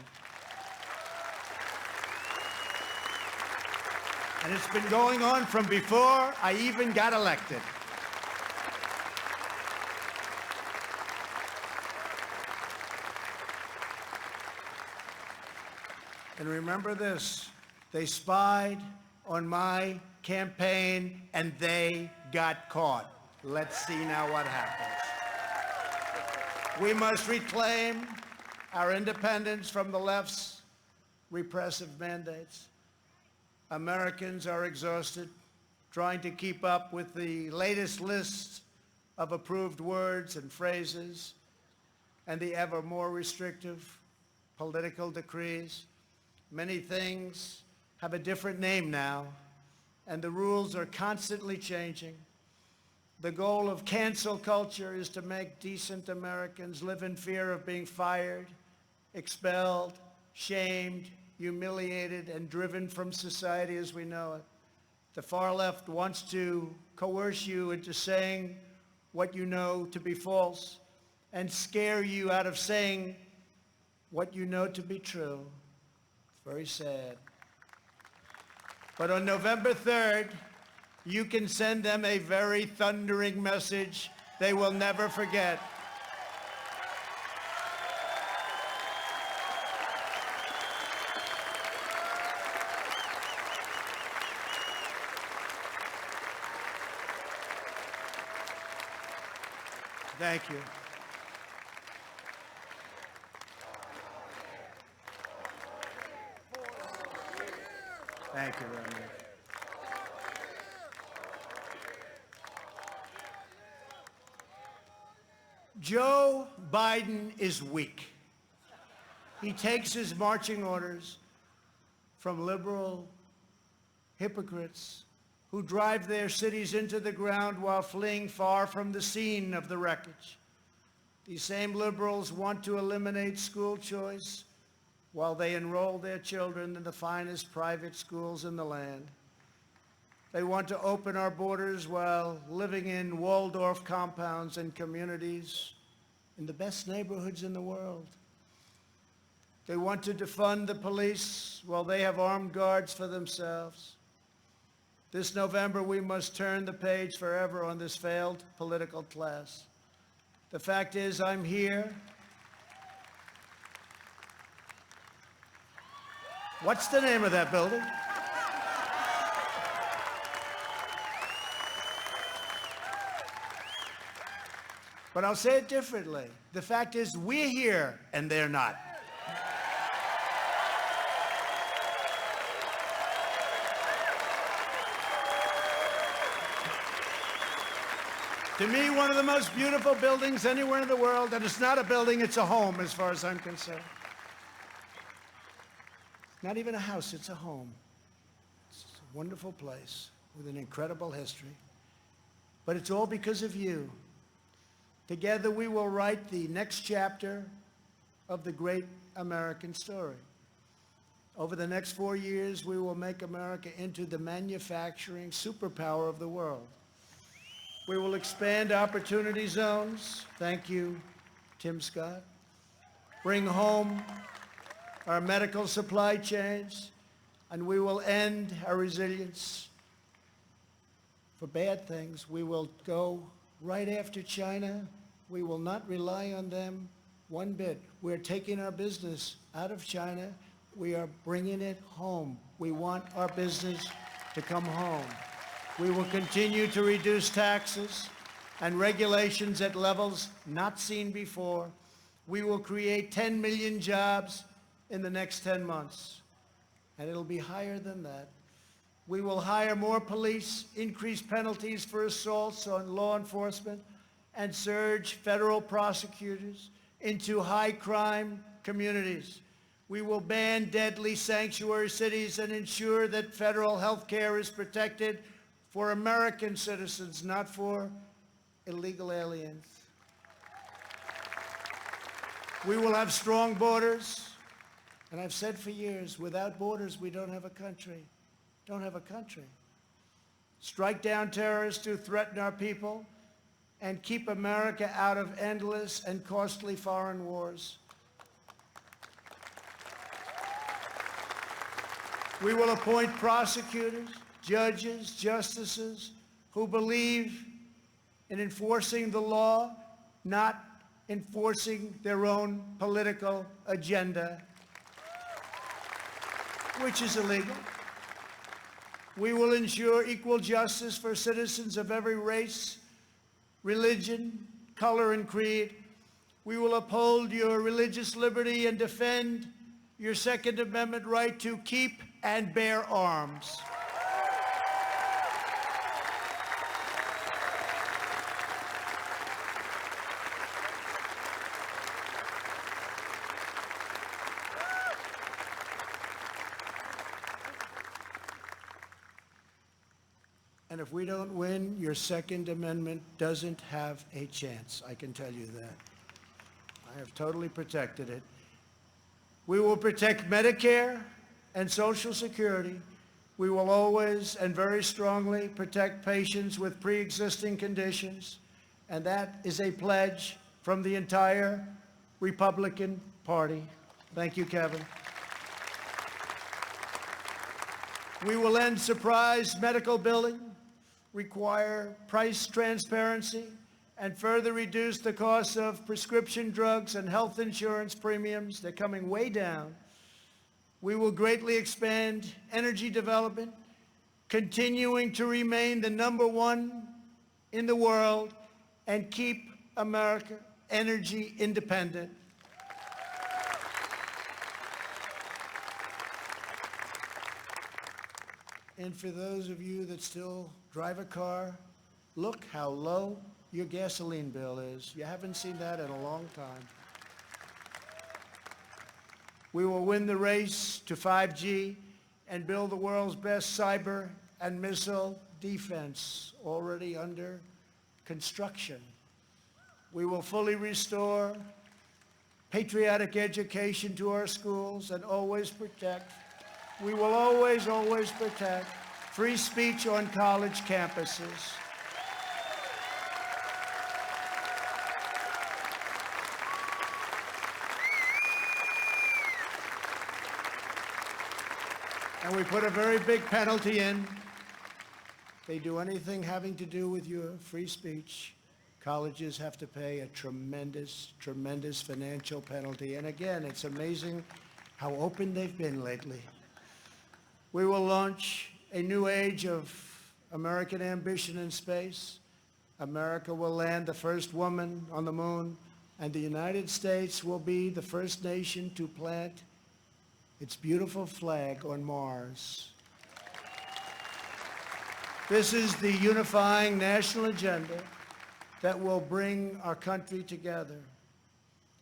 And it's been going on from before I even got elected. And remember this, they spied on my campaign and they got caught. Let's see now what happens. We must reclaim our independence from the left's repressive mandates. Americans are exhausted trying to keep up with the latest list of approved words and phrases and the ever more restrictive political decrees. Many things have a different name now, and the rules are constantly changing. The goal of cancel culture is to make decent Americans live in fear of being fired, expelled, shamed, humiliated, and driven from society as we know it. The far left wants to coerce you into saying what you know to be false and scare you out of saying what you know to be true. It's very sad. But on November 3rd, you can send them a very thundering message they will never forget. Thank you. Thank you very much. Joe Biden is weak. He takes his marching orders from liberal hypocrites who drive their cities into the ground while fleeing far from the scene of the wreckage. These same liberals want to eliminate school choice while they enroll their children in the finest private schools in the land. They want to open our borders while living in Waldorf compounds and communities in the best neighborhoods in the world. They want to defund the police while they have armed guards for themselves. This November, we must turn the page forever on this failed political class. The fact is, I'm here. What's the name of that building? But I'll say it differently. The fact is, we're here and they're not. To me, one of the most beautiful buildings anywhere in the world, and it's not a building, it's a home as far as I'm concerned. Not even a house, it's a home. It's a wonderful place with an incredible history. But it's all because of you. Together we will write the next chapter of the great American story. Over the next 4 years, we will make America into the manufacturing superpower of the world. We will expand opportunity zones. Thank you, Tim Scott. Bring home our medical supply chains, and we will end our resilience for bad things. We will go right after China. We will not rely on them one bit. We're taking our business out of China. We are bringing it home. We want our business to come home. We will continue to reduce taxes and regulations at levels not seen before. We will create 10 million jobs in the next 10 months, and it'll be higher than that. We will hire more police, increase penalties for assaults on law enforcement, and surge federal prosecutors into high-crime communities. We will ban deadly sanctuary cities and ensure that federal health care is protected for American citizens, not for illegal aliens. We will have strong borders. And I've said for years, without borders, we don't have a country. Don't have a country. Strike down terrorists who threaten our people and keep America out of endless and costly foreign wars. We will appoint prosecutors, judges, justices who believe in enforcing the law, not enforcing their own political agenda, which is illegal. We will ensure equal justice for citizens of every race, religion, color, and creed. We will uphold your religious liberty and defend your Second Amendment right to keep and bear arms. And if we don't win, your Second Amendment doesn't have a chance. I can tell you that. I have totally protected it. We will protect Medicare and Social Security. We will always and very strongly protect patients with pre-existing conditions. And that is a pledge from the entire Republican Party. Thank you, Kevin. We will end surprise medical billing, require price transparency, and further reduce the cost of prescription drugs and health insurance premiums. They're coming way down. We will greatly expand energy development, continuing to remain the #1 in the world and keep America energy independent. And for those of you that still drive a car, look how low your gasoline bill is. You haven't seen that in a long time. We will win the race to 5G and build the world's best cyber and missile defense, already under construction. We will fully restore patriotic education to our schools and always protect. We will always, always protect free speech on college campuses. And we put a very big penalty in. If they do anything having to do with your free speech, colleges have to pay a tremendous, tremendous financial penalty. And again, it's amazing how open they've been lately. We will launch a new age of American ambition in space. America will land the first woman on the moon, and the United States will be the first nation to plant its beautiful flag on Mars. This is the unifying national agenda that will bring our country together.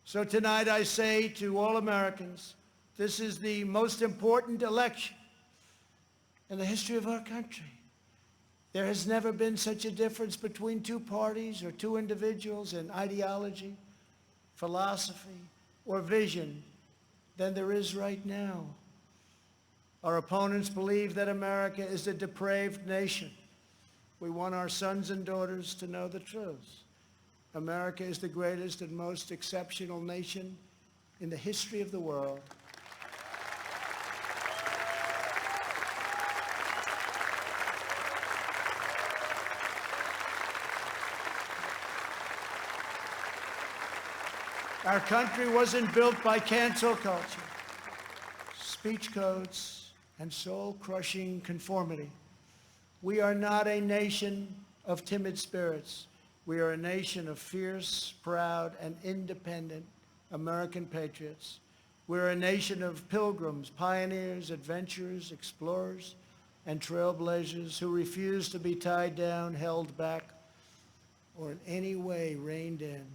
So tonight I say to all Americans, this is the most important election in the history of our country. There has never been such a difference between two parties or two individuals in ideology, philosophy, or vision than there is right now. Our opponents believe that America is a depraved nation. We want our sons and daughters to know the truth. America is the greatest and most exceptional nation in the history of the world. Our country wasn't built by cancel culture, speech codes, and soul-crushing conformity. We are not a nation of timid spirits. We are a nation of fierce, proud, and independent American patriots. We're a nation of pilgrims, pioneers, adventurers, explorers, and trailblazers who refuse to be tied down, held back, or in any way reined in.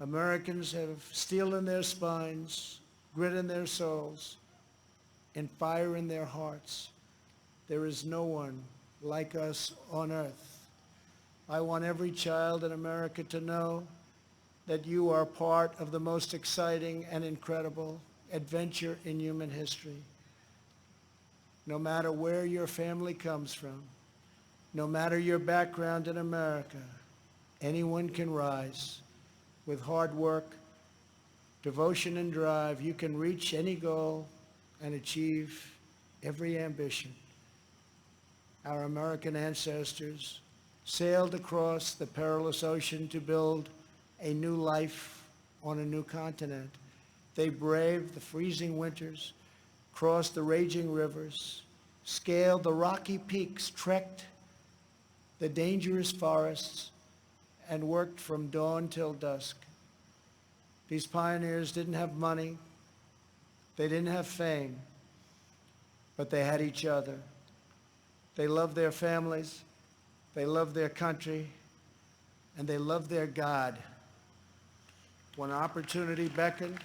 Americans have steel in their spines, grit in their souls, and fire in their hearts. There is no one like us on earth. I want every child in America to know that you are part of the most exciting and incredible adventure in human history. No matter where your family comes from, no matter your background in America, anyone can rise. With hard work, devotion, and drive, you can reach any goal and achieve every ambition. Our American ancestors sailed across the perilous ocean to build a new life on a new continent. They braved the freezing winters, crossed the raging rivers, scaled the rocky peaks, trekked the dangerous forests, and worked from dawn till dusk. These pioneers didn't have money, they didn't have fame, but they had each other. They loved their families, they loved their country, and they loved their God. When opportunity beckoned,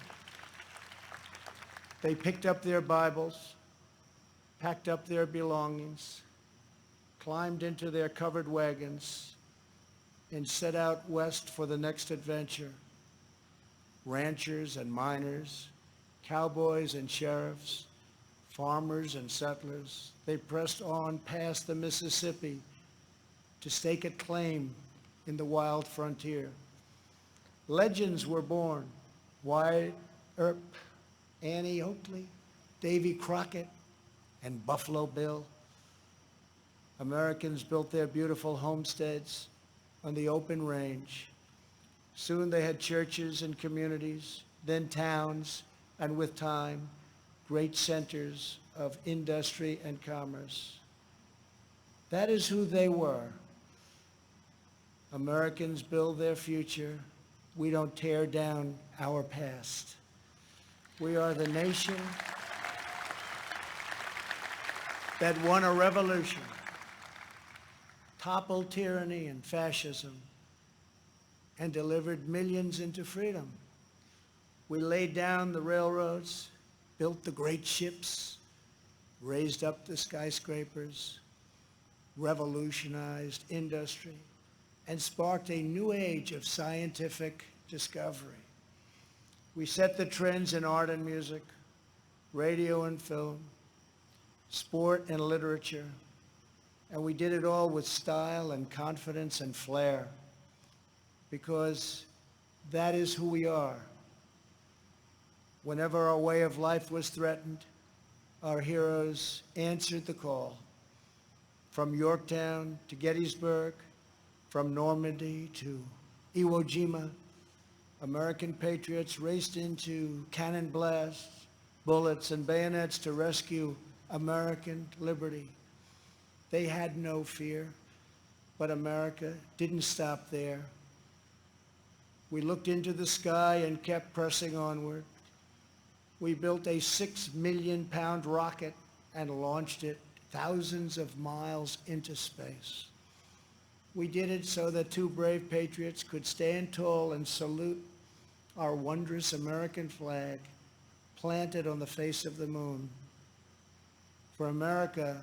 they picked up their Bibles, packed up their belongings, climbed into their covered wagons, and set out west for the next adventure. Ranchers and miners, cowboys and sheriffs, farmers and settlers, they pressed on past the Mississippi to stake a claim in the wild frontier. Legends were born: Wyatt Earp, Annie Oakley, Davy Crockett, and Buffalo Bill. Americans built their beautiful homesteads on the open range. Soon they had churches and communities, then towns, and with time, great centers of industry and commerce. That is who they were. Americans build their future. We don't tear down our past. We are the nation that won a revolution, toppled tyranny and fascism, and delivered millions into freedom. We laid down the railroads, built the great ships, raised up the skyscrapers, revolutionized industry, and sparked a new age of scientific discovery. We set the trends in art and music, radio and film, sport and literature, and we did it all with style and confidence and flair, because that is who we are. Whenever our way of life was threatened, our heroes answered the call. From Yorktown to Gettysburg, from Normandy to Iwo Jima, American patriots raced into cannon blasts, bullets, and bayonets to rescue American liberty. They had no fear, but America didn't stop there. We looked into the sky and kept pressing onward. We built a 6 million pound rocket and launched it thousands of miles into space. We did it so that two brave patriots could stand tall and salute our wondrous American flag planted on the face of the moon. For America,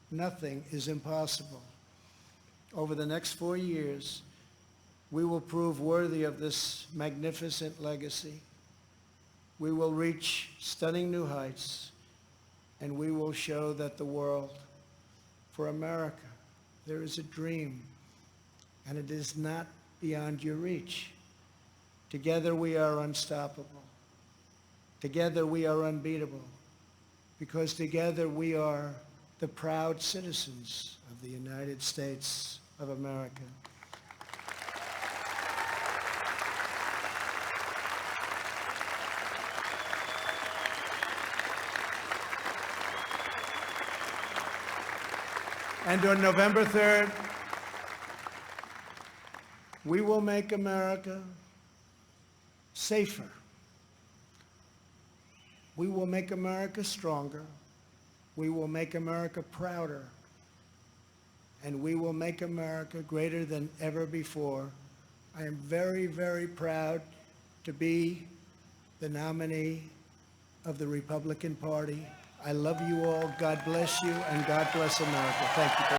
nothing is impossible. Over the next 4 years, we will prove worthy of this magnificent legacy. We will reach stunning new heights, and we will show that the world, for America, there is a dream, and it is not beyond your reach. Together we are unstoppable. Together we are unbeatable, because together we are the proud citizens of the United States of America. And on November 3rd, we will make America safer. We will make America stronger. We will make America prouder. and we will make America greater than ever before. I am very, very proud to be the nominee of the Republican Party. I love you all. God bless you, and God bless America. Thank you.